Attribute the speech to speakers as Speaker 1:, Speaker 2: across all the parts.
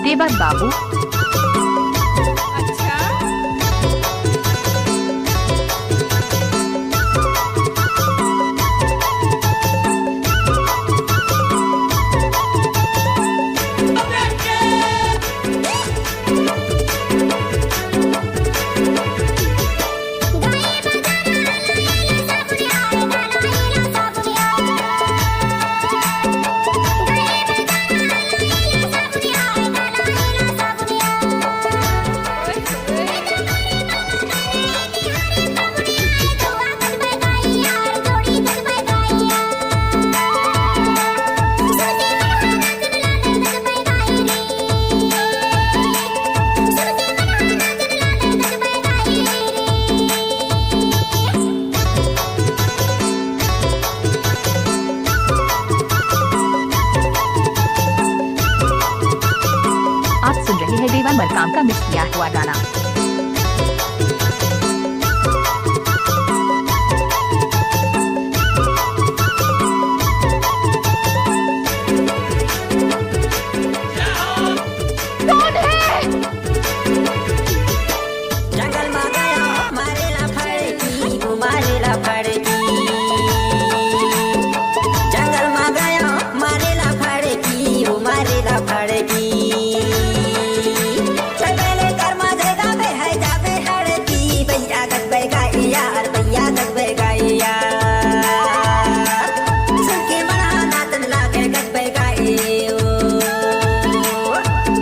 Speaker 1: देवर बाबू आप सुन रहे हैं देवर मरकाम का मिक्स किया हुआ गाना।
Speaker 2: जंगल में गया मारेला फड़की वो मारेला फड़की जंगल में गया मारेला फड़की वो मारेला फड़की सबेले कर्मा जगह पे है जावे हड़की भैया गत बेगाई यार भैया गत बेगाई यार सुन के मना नातन लागे गत बेगाई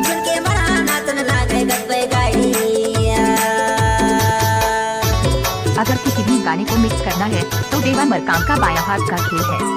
Speaker 2: सुन के मना नातन लागे गत बेगाई
Speaker 1: अगर किसी भी गाने को मिक्स करना है तो देवर मरकाम का बायां हाथ का खेल है।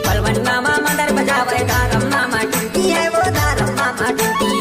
Speaker 2: बलवनी मामा मदर बजावे तारम मामा टिंकी है वो तारम मामा टिंकी